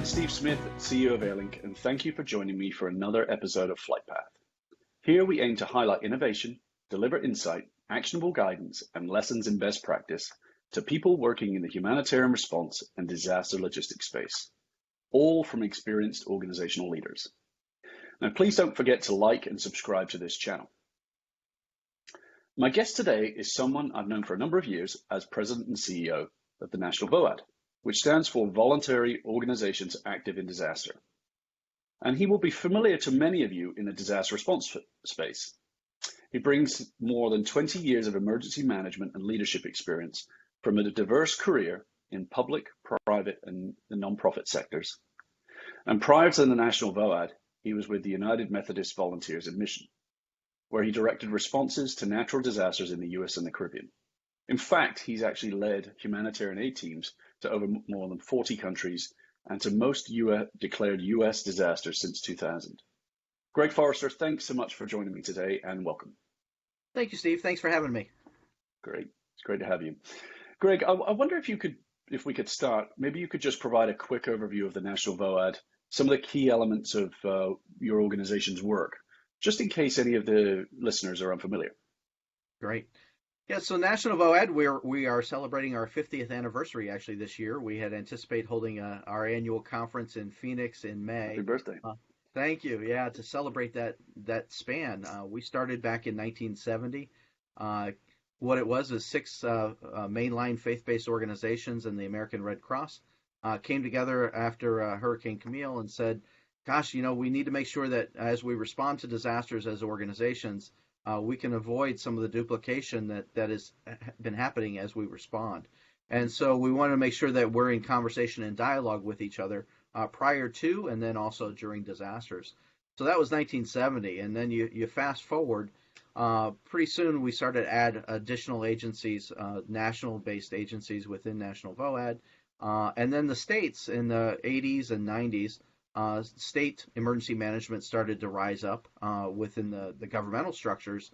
Steve Smith, CEO of Airlink, and thank you for joining me for another episode of FLIGHTPATH. Here we aim to highlight innovation, deliver insight, actionable guidance, and lessons in best practice to people working in the humanitarian response and disaster logistics space, all from experienced organizational leaders. Now, please don't forget to like and subscribe to this channel. My guest today is someone I've known for a number of years as President and CEO of the National VOAD, which stands for Voluntary Organizations Active in Disaster. And he will be familiar to many of you in the disaster response space. He brings more than 20 years of emergency management and leadership experience from a diverse career in public, private, and the nonprofit sectors. And prior to the National VOAD, he was with the United Methodist Volunteers in Mission, where he directed responses to natural disasters in the US and the Caribbean. In fact, he's actually led humanitarian aid teams to over more than 40 countries and to most declared US disasters since 2000. Greg Forrester, thanks so much for joining me today and welcome. Thank you, Steve. Thanks for having me. Great. It's great to have you. Greg, I wonder if we could start, maybe you could just provide a quick overview of the National VOAD, some of the key elements of your organization's work, just in case any of the listeners are unfamiliar. Great. Yeah, so National VOAD, we are celebrating our 50th anniversary actually this year. We had anticipated holding our annual conference in Phoenix in May. Happy birthday. Thank you. Yeah, to celebrate that span. We started back in 1970. What it was is 6 mainline faith-based organizations and the American Red Cross came together after Hurricane Camille and said, gosh, we need to make sure that as we respond to disasters as organizations, we can avoid some of the duplication that has been happening as we respond. And so we want to make sure that we're in conversation and dialogue with each other prior to and then also during disasters. So that was 1970. And then you fast forward, pretty soon we started to add additional agencies, national-based agencies within National VOAD. And then the states in the 80s and 90s, state emergency management started to rise up within the governmental structures.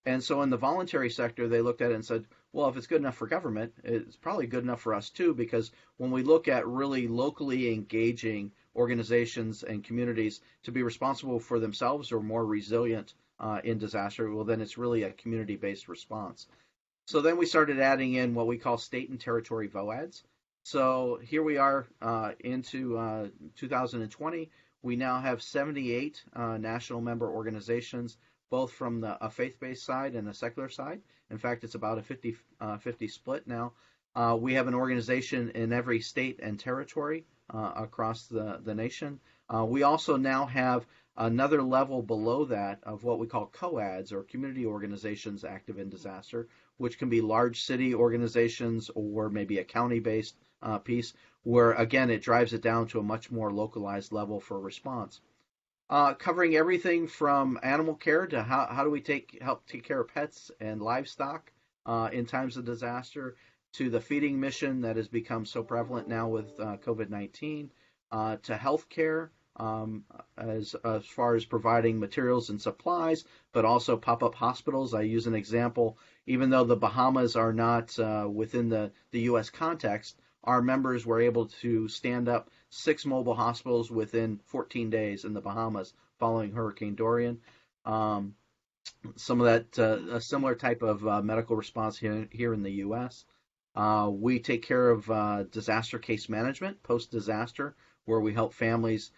And so in the voluntary sector, they looked at it and said, well, if it's good enough for government, it's probably good enough for us too, because when we look at really locally engaging organizations and communities to be responsible for themselves or more resilient in disaster, well, then it's really a community-based response. So then we started adding in what we call state and territory VOADs. So here we are into 2020. We now have 78 national member organizations, both from a faith-based side and a secular side. In fact, it's about a 50 split now. We have an organization in every state and territory across the nation. We also now have another level below that of what we call COADs, or community organizations active in disaster, which can be large city organizations or maybe a county-based piece, where again it drives it down to a much more localized level for response. Covering everything from animal care to how do we help take care of pets and livestock in times of disaster, to the feeding mission that has become so prevalent now with COVID-19, to healthcare, as far as providing materials and supplies, but also pop-up hospitals. I use an example. Even though the Bahamas are not within the U.S. context, our members were able to stand up 6 mobile hospitals within 14 days in the Bahamas following Hurricane Dorian. Some of that, a similar type of medical response here in the U.S. We take care of disaster case management, post-disaster, where we help families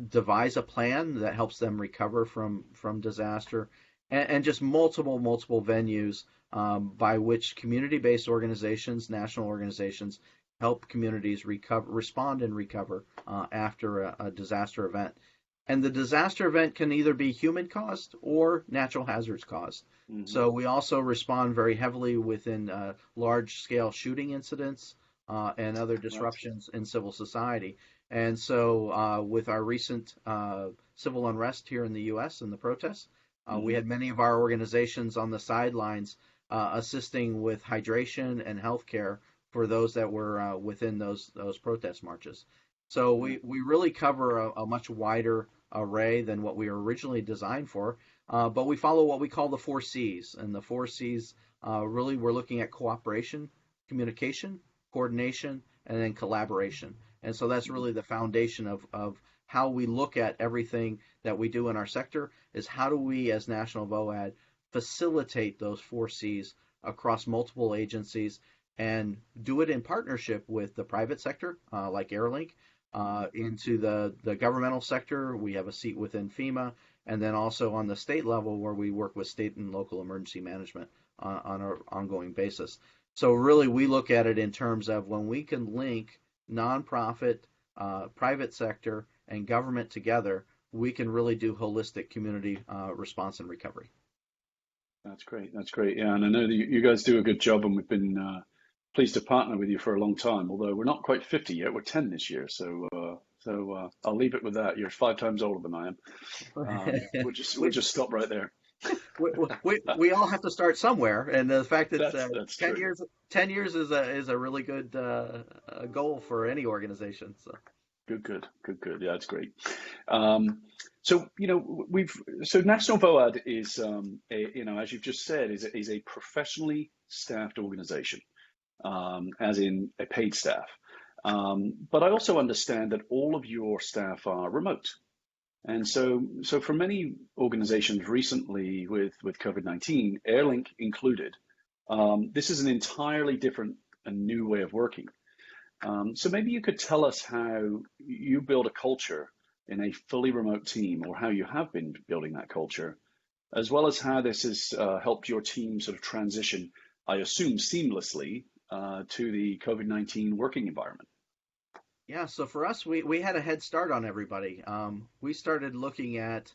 devise a plan that helps them recover from disaster, and just multiple venues by which community-based organizations, national organizations, help communities respond and recover after a disaster event. And the disaster event can either be human caused or natural hazards caused. Mm-hmm. So we also respond very heavily within large scale shooting incidents and other disruptions in civil society. And so with our recent civil unrest here in the U.S. and the protests, we had many of our organizations on the sidelines assisting with hydration and healthcare for those that were within those protest marches. So we really cover a much wider array than what we were originally designed for, but we follow what we call the 4 C's. And the 4 C's, really we're looking at cooperation, communication, coordination, and then collaboration. And so that's really the foundation of how we look at everything that we do in our sector is how do we as National VOAD facilitate those 4Cs across multiple agencies and do it in partnership with the private sector, like Airlink, into the governmental sector. We have a seat within FEMA, and then also on the state level where we work with state and local emergency management on an ongoing basis. So really we look at it in terms of when we can link nonprofit, private sector, and government together, we can really do holistic community response and recovery. That's great. That's great. Yeah, and I know that you guys do a good job, and we've been pleased to partner with you for a long time. Although we're not quite 50 yet, we're 10 this year. So I'll leave it with that. You're 5 times older than I am. We'll just stop right there. we all have to start somewhere, and the fact that That's 10 true. years 10 years is a really good goal for any organization. So Good. Yeah, that's great. So National VOAD is as you've just said is a professionally staffed organization, as in a paid staff. But I also understand that all of your staff are remote. And so for many organizations recently with COVID-19, Airlink included, this is an entirely different and new way of working. So maybe you could tell us how you build a culture in a fully remote team, or how you have been building that culture, as well as how this has helped your team sort of transition, I assume, seamlessly to the COVID-19 working environment. yeah, so for us, we had a head start on everybody. We started looking at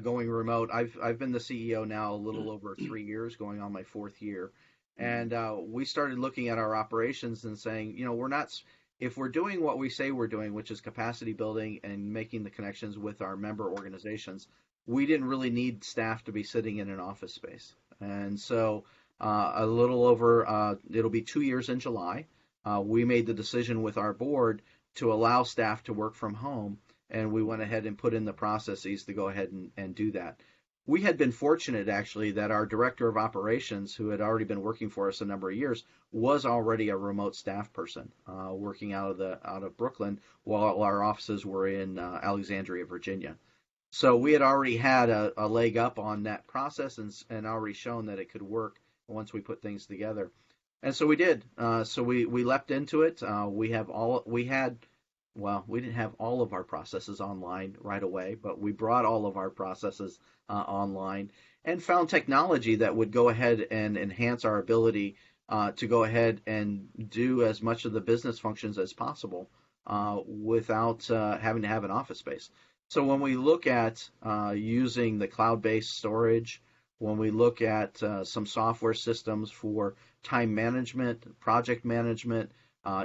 going remote. I've been the CEO now a little over 3 years, going on my 4th year. And we started looking at our operations and saying, we're not, if we're doing what we say we're doing, which is capacity building and making the connections with our member organizations, we didn't really need staff to be sitting in an office space. And so a little over, it'll be 2 years in July, we made the decision with our board to allow staff to work from home, and we went ahead and put in the processes to go ahead and do that. We had been fortunate, actually, that our director of operations, who had already been working for us a number of years, was already a remote staff person working out of Brooklyn, while our offices were in Alexandria, Virginia. So we had already had a leg up on that process and already shown that it could work once we put things together. And so we did. So we leapt into it. We didn't have all of our processes online right away, but we brought all of our processes online and found technology that would go ahead and enhance our ability to go ahead and do as much of the business functions as possible without having to have an office space. So when we look at using the cloud-based storage, when we look at some software systems for time management, project management,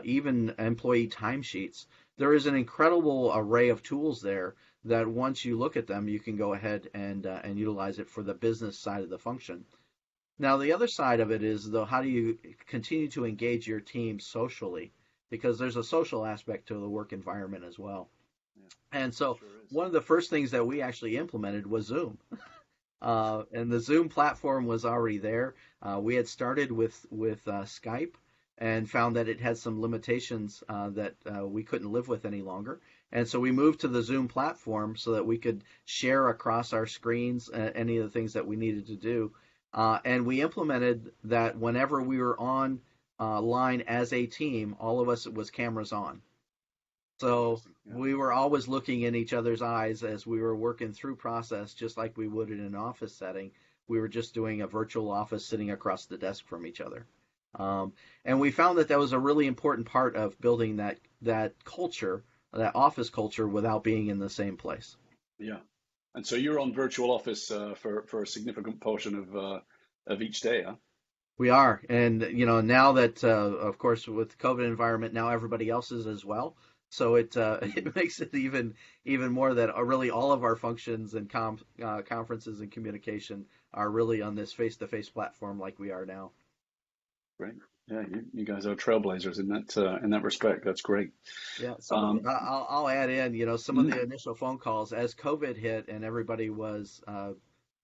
even employee timesheets, there is an incredible array of tools there that once you look at them, you can go ahead and utilize it for the business side of the function. Now, the other side of it is, though, how do you continue to engage your team socially? Because there's a social aspect to the work environment as well. Yeah, and so sure one of the first things that we actually implemented was Zoom. And the Zoom platform was already there. We had started with Skype and found that it had some limitations that we couldn't live with any longer. And so we moved to the Zoom platform so that we could share across our screens any of the things that we needed to do. And we implemented that whenever we were on line as a team, all of us, it was cameras on. So we were always looking in each other's eyes as we were working through process, just like we would in an office setting. We were just doing a virtual office sitting across the desk from each other. And we found that was a really important part of building that culture, that office culture, without being in the same place. Yeah. And so you're on virtual office for a significant portion of each day, huh? We are. And, now that, of course, with the COVID environment, now everybody else is as well. So it makes it even more that really all of our functions and conferences and communication are really on this face-to-face platform like we are now. Great. Yeah, you guys are trailblazers in that respect. That's great. Yeah. So I'll add in, some of the initial phone calls as COVID hit and everybody was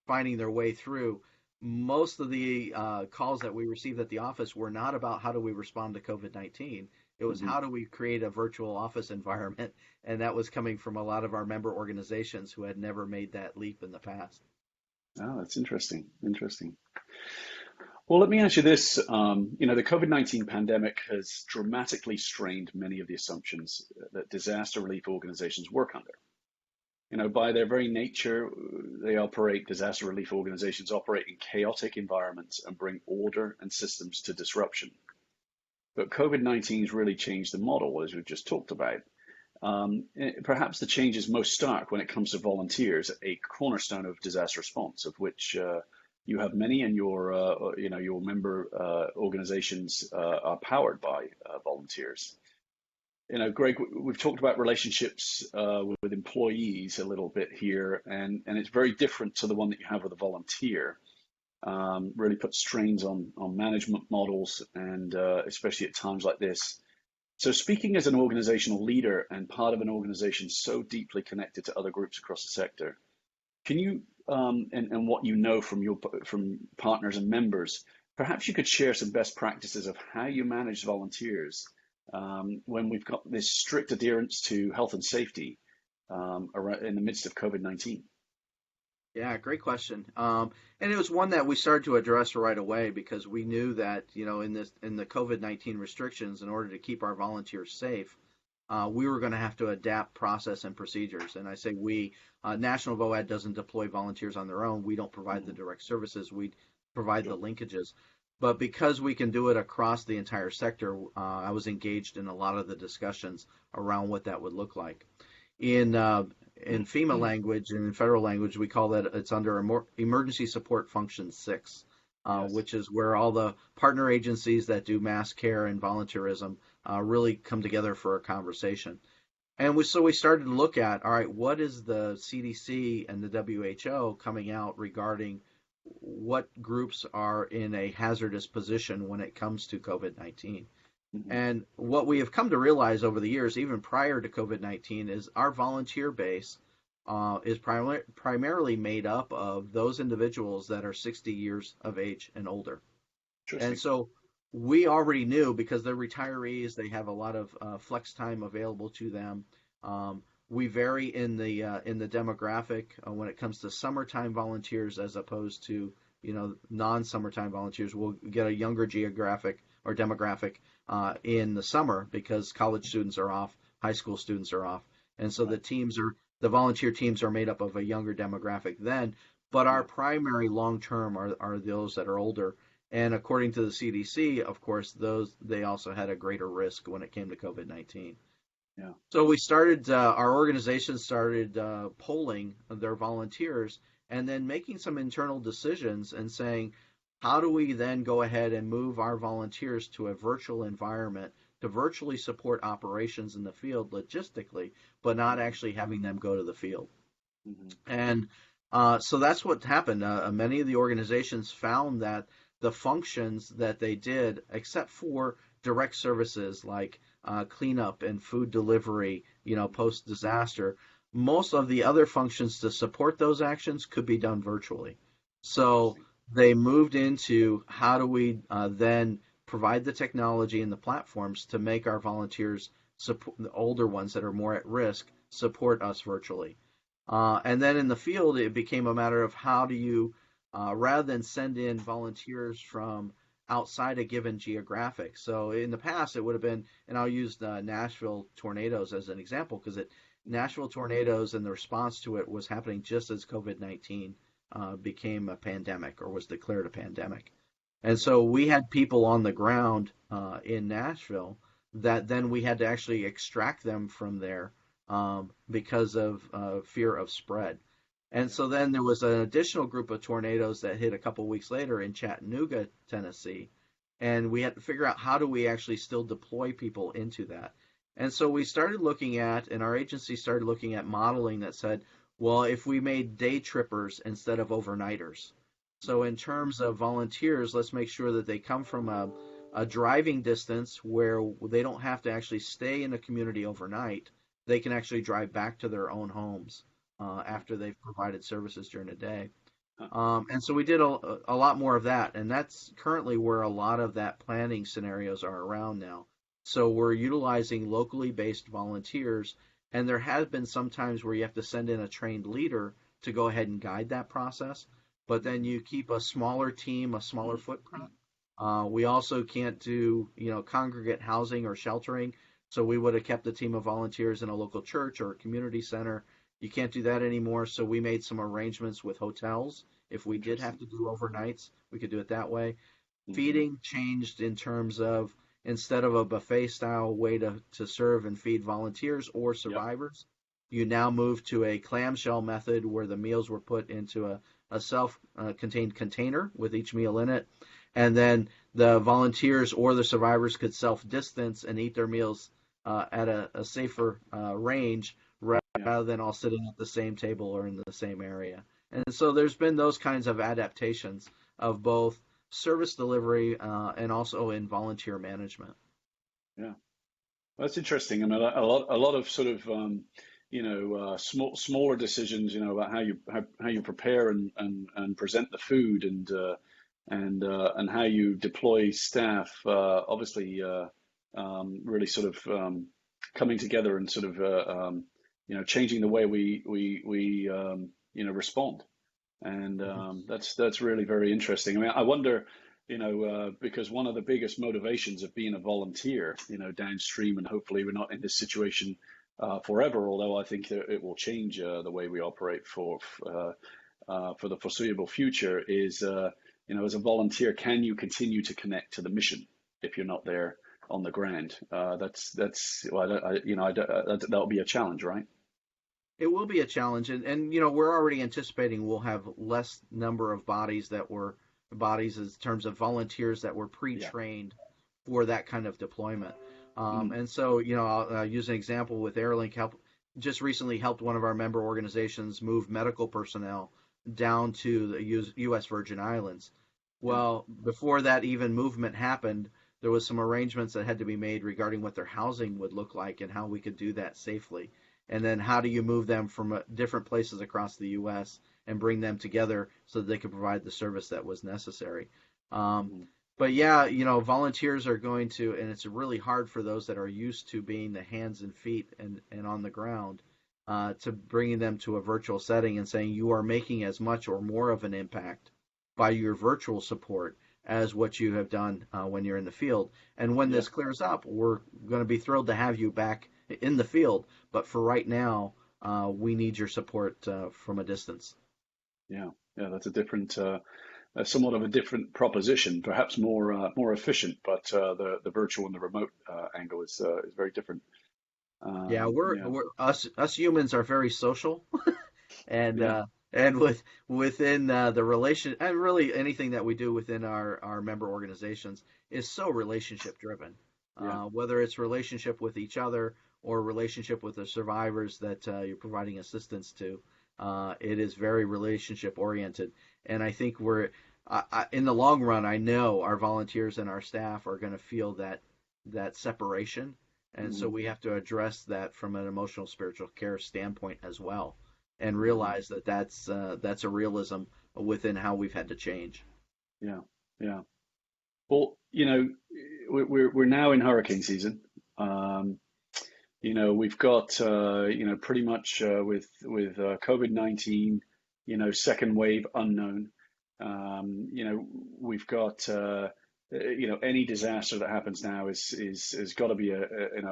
finding their way through. Most of the calls that we received at the office were not about how do we respond to COVID-19. It was Hmm. how do we create a virtual office environment, and that was coming from a lot of our member organizations who had never made that leap in the past. Oh, that's interesting. Interesting. Well, let me ask you this. The COVID-19 pandemic has dramatically strained many of the assumptions that disaster relief organizations work under. By their very nature, disaster relief organizations operate in chaotic environments and bring order and systems to disruption. But COVID-19 has really changed the model, as we've just talked about. Perhaps the change is most stark when it comes to volunteers, a cornerstone of disaster response, of which you have many, and your member organizations are powered by volunteers. Greg, we've talked about relationships with employees a little bit here, and it's very different to the one that you have with a volunteer. Really puts strains on management models, and especially at times like this. So, speaking as an organizational leader and part of an organization so deeply connected to other groups across the sector, can you and what you know from partners and members, perhaps you could share some best practices of how you manage volunteers when we've got this strict adherence to health and safety in the midst of COVID-19? Yeah, great question. And it was one that we started to address right away because we knew that, in the COVID-19 restrictions, in order to keep our volunteers safe, we were going to have to adapt process and procedures. And I say we, National VOAD doesn't deploy volunteers on their own. We don't provide the Mhm. direct services. We provide the Sure. linkages. But because we can do it across the entire sector, I was engaged in a lot of the discussions around what that would look like. In in FEMA language and in federal language, we call that it's under Emergency Support Function 6, Yes. which is where all the partner agencies that do mass care and volunteerism really come together for a conversation. And we started to look at, all right, what is the CDC and the WHO coming out regarding what groups are in a hazardous position when it comes to COVID-19? Hmm. And what we have come to realize over the years, even prior to COVID-19, is our volunteer base is primarily made up of those individuals that are 60 years of age and older. And Interesting. so we already knew because they're retirees, they have a lot of flex time available to them. We vary in the demographic when it comes to summertime volunteers as opposed to non-summertime volunteers. We'll get a younger geographic or demographic in the summer because college students are off, high school students are off, and so Right. the volunteer teams are made up of a younger demographic then. But our Yeah. primary long term are those that are older. And according to the CDC, of course, they also had a greater risk when it came to COVID-19. Yeah. So our organization started polling their volunteers and then making some internal decisions and saying, how do we then go ahead and move our volunteers to a virtual environment to virtually support operations in the field logistically, but not actually having them go to the field? Hmm. And so that's what happened. Many of the organizations found that the functions that they did, except for direct services like cleanup and food delivery, post disaster, most of the other functions to support those actions could be done virtually. So Interesting. they moved into how do we then provide the technology and the platforms to make our volunteers, support the older ones that are more at risk, support us virtually. And then in the field, it became a matter of how do you, rather than send in volunteers from outside a given geographic. So in the past, it would have been, and I'll use the Nashville tornadoes as an example, because Hmm. Nashville tornadoes and the response to it was happening just as COVID-19 became a pandemic or was declared a pandemic. And Yeah. so we had people on the ground in Nashville that then we had to actually extract them from there because of fear of spread. And Yeah. so then there was an additional group of tornadoes that hit a couple of weeks later in Chattanooga, Tennessee. And we had to figure out how do we actually still deploy people into that. And so we started looking at, and our agency started looking at modeling that said, well, if we made day trippers instead of overnighters. So Hmm. in terms of volunteers, let's make sure that they come from a driving distance where they don't have to actually stay in a community overnight. They can actually drive back to their own homes after they've provided services during the day. Huh. And so we did a lot more of that, and that's currently where a lot of that planning scenarios are around now. So we're utilizing locally based volunteers, and there has been some times where you have to send in a trained leader to go ahead and guide that process, but then you keep a smaller team, a smaller footprint. We also can't do, congregate housing or sheltering. So we would have kept a team of volunteers in a local church or a community center. You can't do that anymore. So we made some arrangements with hotels. If we did have to do overnights, we could do it that way. Feeding changed in terms of instead of a buffet style way to serve and feed volunteers or survivors, you now move to a clamshell method where the meals were put into a self-contained container with each meal in it. And then the volunteers or the survivors could self-distance and eat their meals at a safer range rather than all sitting at the same table or in the same area. And so there's been those kinds of adaptations of both service delivery and also in volunteer management. Yeah, that's interesting. I mean, a lot of sort of smaller decisions, about how you prepare and present the food and how you deploy staff. Obviously, really sort of coming together and sort of changing the way we respond. And that's really very interesting. I mean, I wonder, because one of the biggest motivations of being a volunteer, downstream, and hopefully we're not in this situation forever, although I think that it will change the way we operate for the foreseeable future, is, as a volunteer, can you continue to connect to the mission if you're not there on the ground? That'll be a challenge, right? It will be a challenge, and we're already anticipating we'll have less number of bodies in terms of volunteers that were pre-trained for that kind of deployment. And so, I'll use an example with Airlink. Just recently helped one of our member organizations move medical personnel down to the U.S. Virgin Islands. Well, before that even movement happened, there was some arrangements that had to be made regarding what their housing would look like and how we could do that safely. And then how do you move them from different places across the U.S. and bring them together so that they could provide the service that was necessary. But yeah, volunteers are going to, and it's really hard for those that are used to being the hands and feet and on the ground, to bringing them to a virtual setting and saying you are making as much or more of an impact by your virtual support as what you have done when you're in the field. And when this clears up, we're going to be thrilled to have you back in the field. But for right now, we need your support from a distance. Yeah, that's a different, somewhat of a different proposition, perhaps more efficient, but the virtual and the remote angle is very different. We're us humans are very social, and within the relation, and really anything that we do within our member organizations is so relationship driven. Whether it's relationship with each other or relationship with the survivors that you're providing assistance to, it is very relationship oriented. And I think in the long run, I know our volunteers and our staff are going to feel that separation. And so we have to address that from an emotional spiritual care standpoint as well, and realize that that's a realism within how we've had to change. Yeah. Well, we're now in hurricane season. We've got pretty much with COVID-19, second wave unknown. We've got any disaster that happens now is got to be a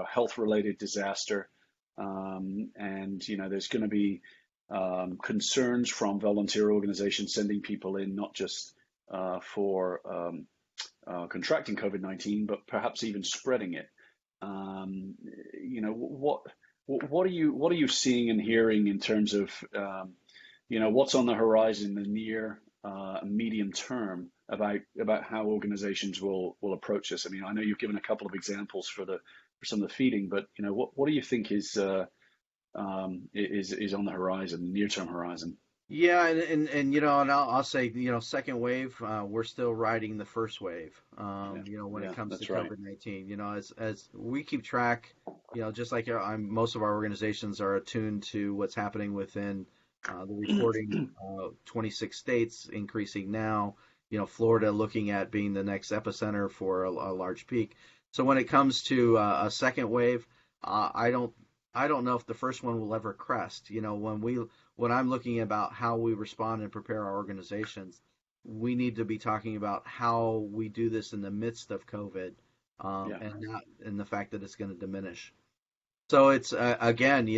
health related disaster, and there's going to be concerns from volunteer organizations sending people in not just for contracting COVID-19, but perhaps even spreading it. What are you seeing and hearing in terms of what's on the horizon in the near and medium term about how organizations will approach this? I mean, I know you've given a couple of examples for some of the feeding, but what do you think is on the horizon, near term horizon? Yeah, and I'll say, second wave, we're still riding the first wave. When it comes to COVID-19, as we keep track, just like most of our organizations are attuned to what's happening within the reporting, 26 states increasing now, Florida looking at being the next epicenter for a large peak. So when it comes to a second wave, I don't know if the first one will ever crest. When I'm looking about how we respond and prepare our organizations, we need to be talking about how we do this in the midst of COVID, Yeah. and not in the fact that it's going to diminish. So it's again,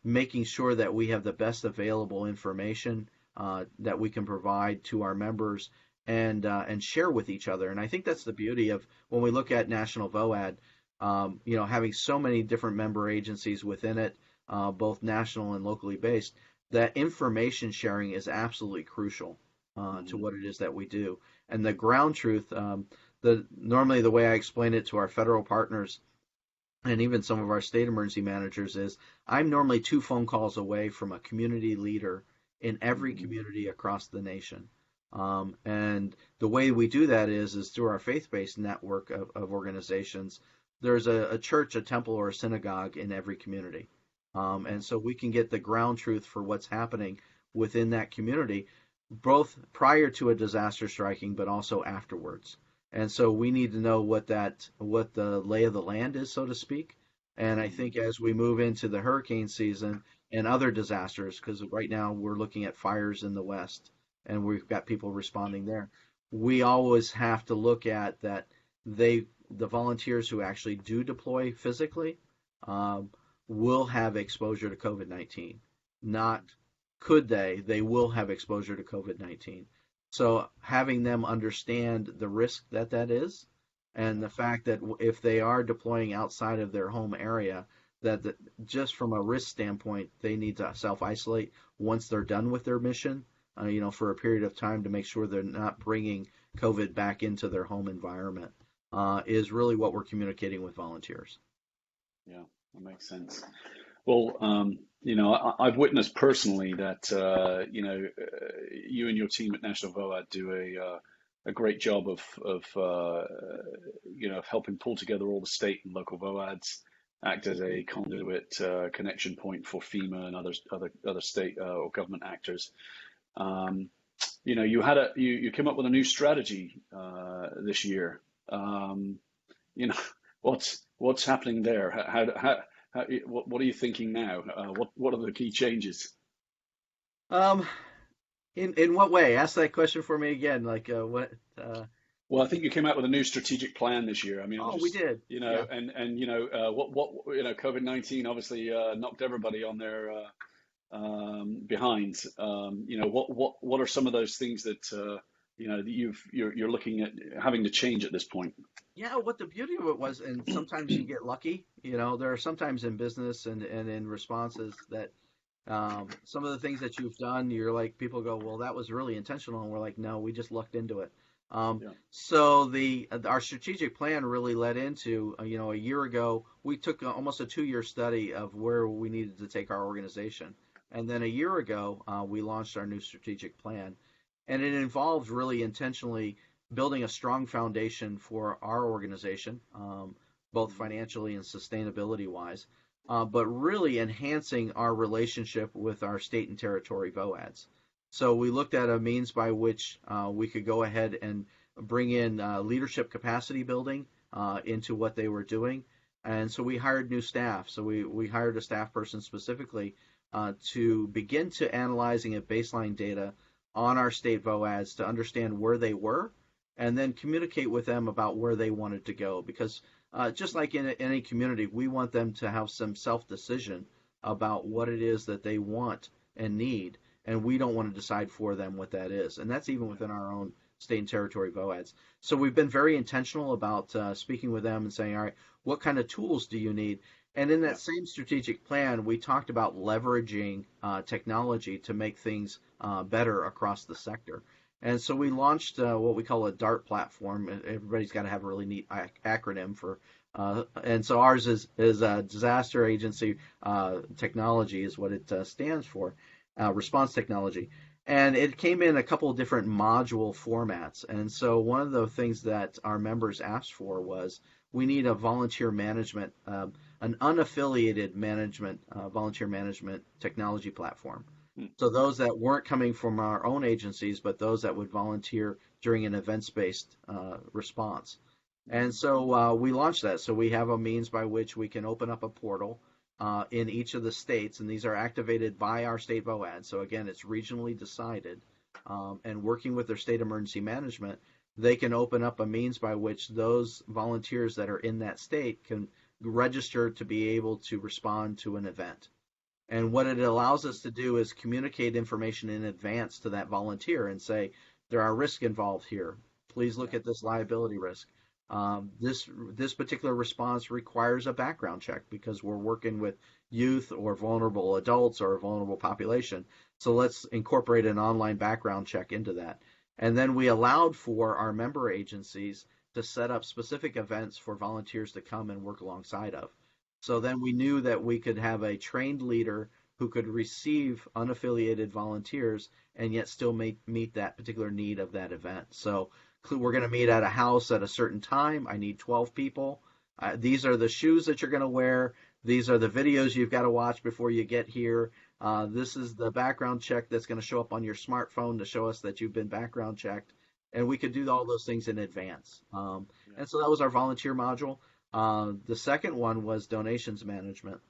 making sure that we have the best available information that we can provide to our members and share with each other. And I think that's the beauty of when we look at National VOAD, having so many different member agencies within it, both national and locally based. That information sharing is absolutely crucial to what it is that we do. And the ground truth, normally the way I explain it to our federal partners and even some of our state emergency managers is I'm normally 2 phone calls away from a community leader in every community across the nation. And the way we do that is through our faith-based network of organizations. There's a church, a temple, or a synagogue in every community. And so we can get the ground truth for what's happening within that community, both prior to a disaster striking, but also afterwards. And so we need to know what the lay of the land is, so to speak. And I think as we move into the hurricane season and other disasters, because right now we're looking at fires in the West and we've got people responding there, we always have to look at that the volunteers who actually do deploy physically will have exposure to COVID-19. Not could they will have exposure to COVID-19. So having them understand the risk that is, and the fact that if they are deploying outside of their home area, that just from a risk standpoint, they need to self-isolate once they're done with their mission, for a period of time to make sure they're not bringing COVID back into their home environment, is really what we're communicating with volunteers. Yeah, that makes sense. Well, I've witnessed personally that, you and your team at National VOAD do a great job of helping pull together all the state and local VOADs, act as a conduit connection point for FEMA and other state or government actors. You came up with a new strategy this year. What's happening there? What are you thinking now? What are the key changes? In what way? Ask that question for me again. Like what? Well, I think you came out with a new strategic plan this year. I mean, We did. Yeah. COVID-19 obviously knocked everybody on their behinds. What are some of those things that you're looking at having to change at this point? Yeah, what the beauty of it was, and sometimes you get lucky. There are sometimes in business and in responses that some of the things that you've done, you're like, people go, well, that was really intentional, and we're like, no, we just lucked into it. Yeah. So our strategic plan really led into, a year ago, we took almost a 2-year study of where we needed to take our organization. And then a year ago, we launched our new strategic plan. And it involved really intentionally building a strong foundation for our organization, both financially and sustainability wise, but really enhancing our relationship with our state and territory VOADs. So we looked at a means by which we could go ahead and bring in leadership capacity building into what they were doing. And so we hired new staff. So we hired a staff person specifically to begin to analyzing a baseline data on our state VOADs to understand where they were and then communicate with them about where they wanted to go. Because just like in any community, we want them to have some self-decision about what it is that they want and need, and we don't want to decide for them what that is. And that's even within our own state and territory VOADs. So we've been very intentional about speaking with them and saying, all right, what kind of tools do you need? And in that same strategic plan, we talked about leveraging technology to make things better across the sector. And so we launched what we call a DART platform. Everybody's got to have a really neat acronym for, and so ours is Disaster Agency Technology is what it stands for, response technology. And it came in a couple of different module formats. And so one of the things that our members asked for was we need a volunteer management, an unaffiliated management, volunteer management technology platform. So those that weren't coming from our own agencies, but those that would volunteer during an events-based response. And so we launched that. So we have a means by which we can open up a portal in each of the states, and these are activated by our state VOAD. So again, it's regionally decided, and working with their state emergency management, they can open up a means by which those volunteers that are in that state can register to be able to respond to an event. And what it allows us to do is communicate information in advance to that volunteer and say, there are risks involved here. Please look Yeah. at this liability risk. This particular response requires a background check because we're working with youth or vulnerable adults or a vulnerable population. So let's incorporate an online background check into that. And then we allowed for our member agencies to set up specific events for volunteers to come and work alongside of. So then we knew that we could have a trained leader who could receive unaffiliated volunteers and yet still meet that particular need of that event. So we're going to meet at a house at a certain time. I need 12 people. These are the shoes that you're going to wear. These are the videos you've got to watch before you get here. This is the background check that's going to show up on your smartphone to show us that you've been background checked. And we could do all those things in advance. Yeah. And so that was our volunteer module. The second one was donations management.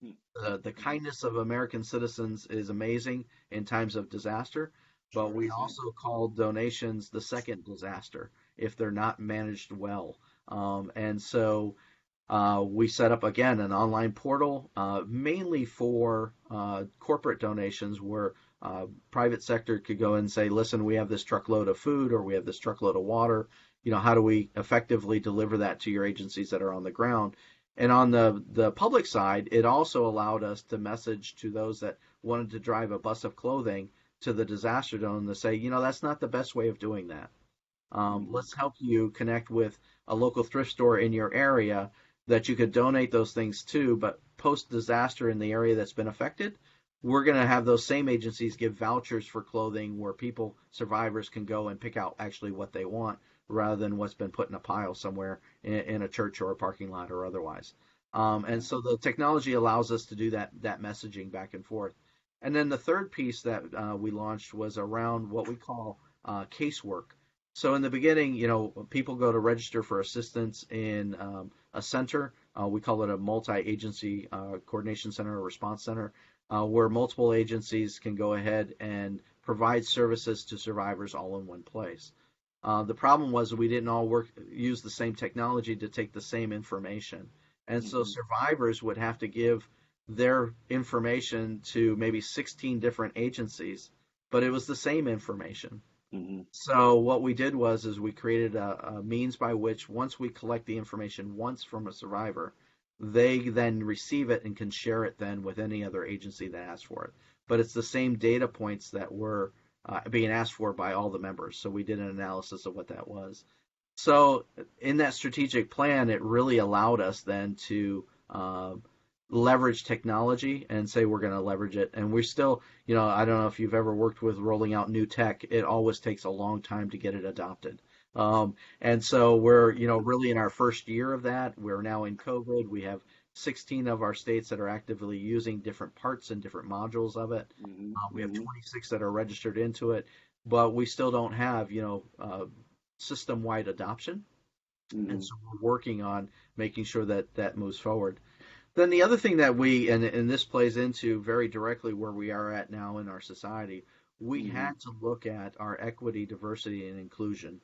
Hmm. The kindness of American citizens is amazing in times of disaster, but Sure we is, yeah. also call donations the second disaster if they're not managed well. And so we set up again an online portal mainly for corporate donations where private sector could go and say, listen, we have this truckload of food or we have this truckload of water. How do we effectively deliver that to your agencies that are on the ground? And on the public side, it also allowed us to message to those that wanted to drive a bus of clothing to the disaster zone to say, that's not the best way of doing that. Let's help you connect with a local thrift store in your area that you could donate those things to, but post-disaster in the area that's been affected, we're going to have those same agencies give vouchers for clothing where survivors can go and pick out actually what they want rather than what's been put in a pile somewhere in a church or a parking lot or otherwise. And so the technology allows us to do that messaging back and forth. And then the third piece that we launched was around what we call casework. So in the beginning, people go to register for assistance in a center. We call it a multi-agency coordination center or response center, where multiple agencies can go ahead and provide services to survivors all in one place. The problem was we didn't all use the same technology to take the same information. And so survivors would have to give their information to maybe 16 different agencies, but it was the same information. Mm-hmm. So what we did was we created a means by which once we collect the information once from a survivor, they then receive it and can share it then with any other agency that asks for it. But it's the same data points that were being asked for by all the members. So we did an analysis of what that was. So in that strategic plan, it really allowed us then to leverage technology and say we're going to leverage it. And we're still, I don't know if you've ever worked with rolling out new tech. It always takes a long time to get it adopted. And so we're, really in our first year of that. We're now in COVID. We have 16 of our states that are actively using different parts and different modules of it. Mm-hmm. We have 26 that are registered into it, but we still don't have, system-wide adoption. Mm-hmm. And so we're working on making sure that that moves forward. Then the other thing that and this plays into very directly where we are at now in our society, we had to look at our equity, diversity, and inclusion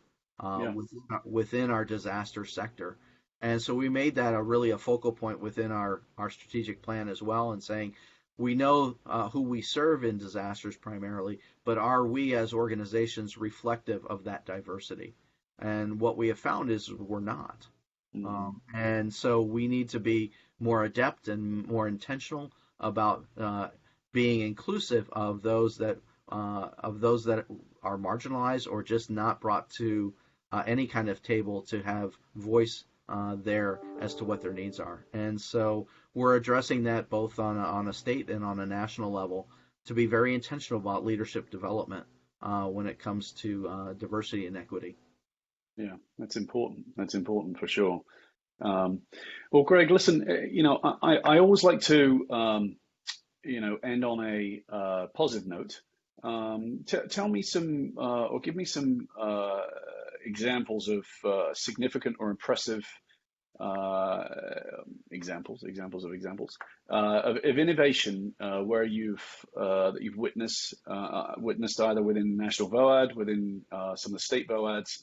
within our disaster sector. And so we made that really a focal point within our strategic plan as well, and saying we know who we serve in disasters primarily, but are we as organizations reflective of that diversity? And what we have found is we're not. And so we need to be more adept and more intentional about being inclusive of those that are marginalized or just not brought to any kind of table to have voice there as to what their needs are. And so we're addressing that both on a state and on a national level to be very intentional about leadership development when it comes to diversity and equity. Yeah, that's important. That's important for sure. Well, Greg, listen, I always like to, end on a positive note. Tell me some, or give me some examples of significant or impressive uh, of innovation where you've witnessed either within National VOAD, within some of the state VOADs,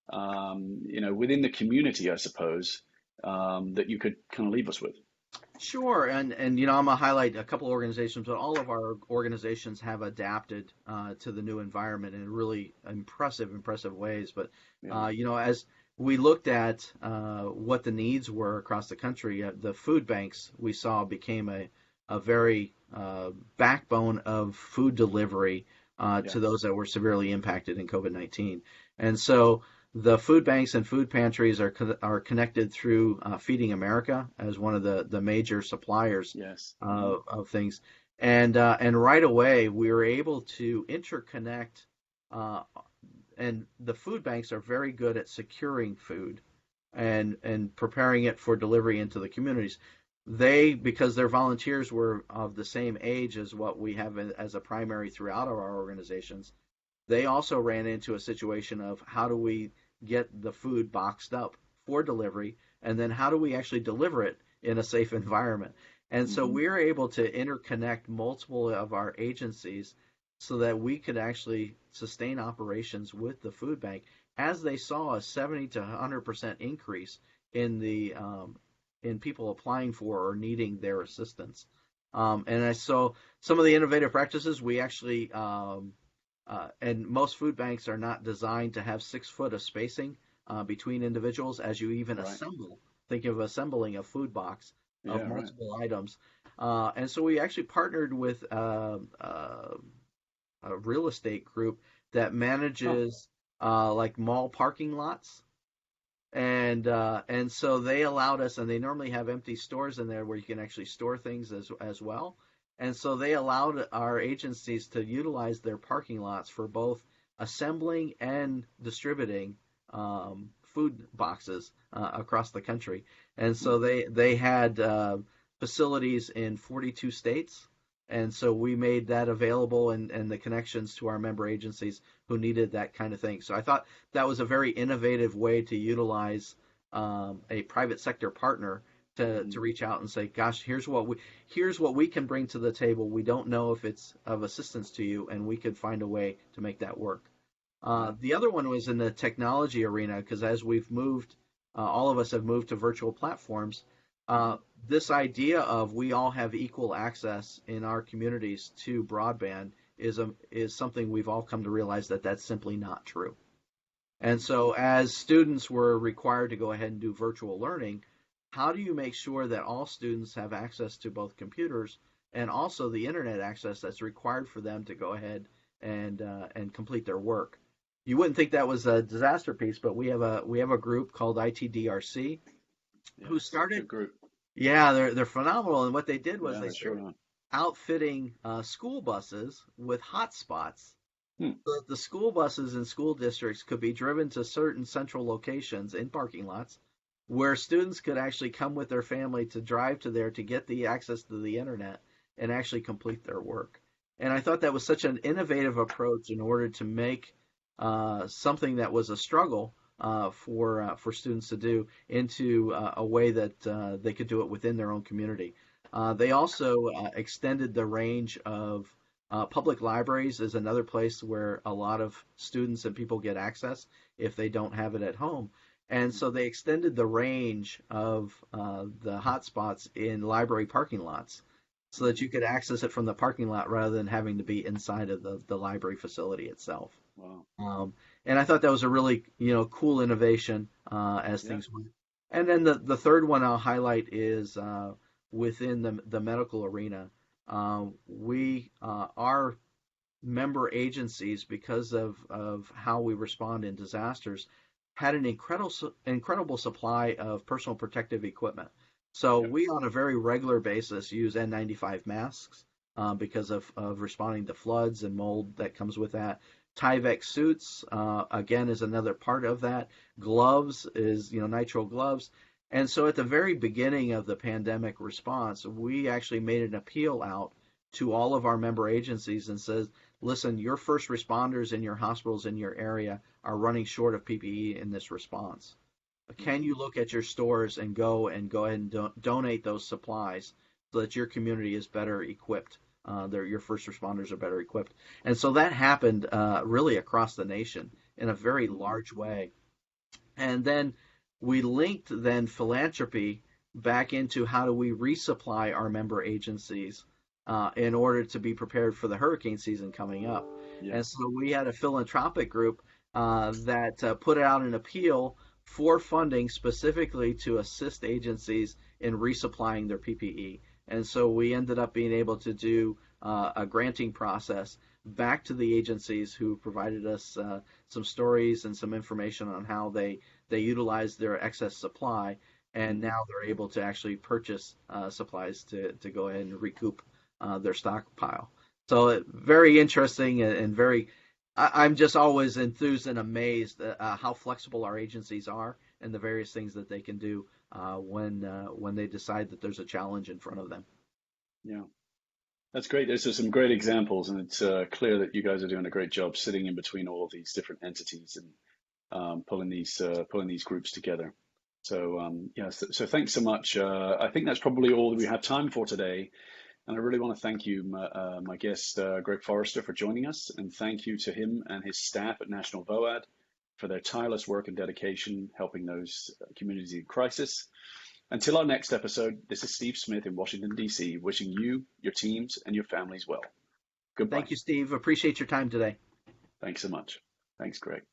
within the community, I suppose, that you could kind of leave us with. Sure, and I'm gonna highlight a couple organizations, but all of our organizations have adapted to the new environment in really impressive ways. But Yeah. as we looked at what the needs were across the country, the food banks we saw became a very backbone of food delivery Yeah. to those that were severely impacted in COVID-19. And so the food banks and food pantries are connected through Feeding America as one of the major suppliers Yes. of things, and right away we were able to interconnect. And the food banks are very good at securing food and preparing it for delivery into the communities. Because their volunteers were of the same age as what we have as a primary throughout our organizations, they also ran into a situation of how do we get the food boxed up for delivery, and then how do we actually deliver it in a safe environment. And so we're able to interconnect multiple of our agencies so that we could actually sustain operations with the food bank as they saw a 70 to 100% increase in the in people applying for or needing their assistance. And I saw some of the innovative practices. We actually and most food banks are not designed to have 6 foot of spacing between individuals as you even assemble. Think of assembling a food box of multiple items. And so we actually partnered with a real estate group that manages like mall parking lots. And so they allowed us, and they normally have empty stores in there where you can actually store things as well. And so they allowed our agencies to utilize their parking lots for both assembling and distributing food boxes across the country. And so they had facilities in 42 states. And so we made that available and the connections to our member agencies who needed that kind of thing. So I thought that was a very innovative way to utilize a private sector partner to reach out and say, gosh, here's what we can bring to the table. We don't know if it's of assistance to you, and we could find a way to make that work. The other one was in the technology arena, because as we've moved, all of us have moved to virtual platforms. This idea of we all have equal access in our communities to broadband is something we've all come to realize that that's simply not true. And so as students were required to go ahead and do virtual learning, how do you make sure that all students have access to both computers and also the internet access that's required for them to go ahead and complete their work? You wouldn't think that was a disaster piece, but we have a group called ITDRC who started. Good group. Yeah, they're phenomenal, and what they did was they sure started outfitting school buses with hotspots. So that the school buses in school districts could be driven to certain central locations in parking lots where students could actually come with their family to drive to there to get the access to the internet and actually complete their work. And I thought that was such an innovative approach in order to make something that was a struggle for students to do into a way that they could do it within their own community. They also extended the range of public libraries is another place where a lot of students and people get access if they don't have it at home. And so they extended the range of the hotspots in library parking lots so that you could access it from the parking lot rather than having to be inside of the library facility itself. Wow. And I thought that was a really cool innovation as things went. And then the third one I'll highlight is within the medical arena. Our member agencies, because of how we respond in disasters, had an incredible supply of personal protective equipment. So we, on a very regular basis, use N95 masks because of responding to floods and mold that comes with that. Tyvek suits, again, is another part of that. Gloves is, nitrile gloves. And so at the very beginning of the pandemic response, we actually made an appeal out to all of our member agencies and says, listen, your first responders in your hospitals in your area are running short of PPE in this response. Can you look at your stores and go ahead and donate those supplies so that your community is better equipped? Your first responders are better equipped. And so that happened really across the nation in a very large way. And then we linked then philanthropy back into how do we resupply our member agencies in order to be prepared for the hurricane season coming up. Yeah. And so we had a philanthropic group that put out an appeal for funding specifically to assist agencies in resupplying their PPE. And so we ended up being able to do a granting process back to the agencies who provided us some stories and some information on how they utilized their excess supply, and now they're able to actually purchase supplies to go ahead and recoup their stockpile. So very interesting and very I'm just always enthused and amazed at how flexible our agencies are and the various things that they can do when they decide that there's a challenge in front of them. Yeah, that's great. Those are some great examples, and it's clear that you guys are doing a great job sitting in between all of these different entities and pulling these groups together. So yeah, so thanks so much. I think that's probably all that we have time for today. And I really want to thank you, my guest, Greg Forrester, for joining us. And thank you to him and his staff at National VOAD for their tireless work and dedication helping those communities in crisis. Until our next episode, this is Steve Smith in Washington, D.C., wishing you, your teams, and your families well. Goodbye. Thank you, Steve. Appreciate your time today. Thanks so much. Thanks, Greg.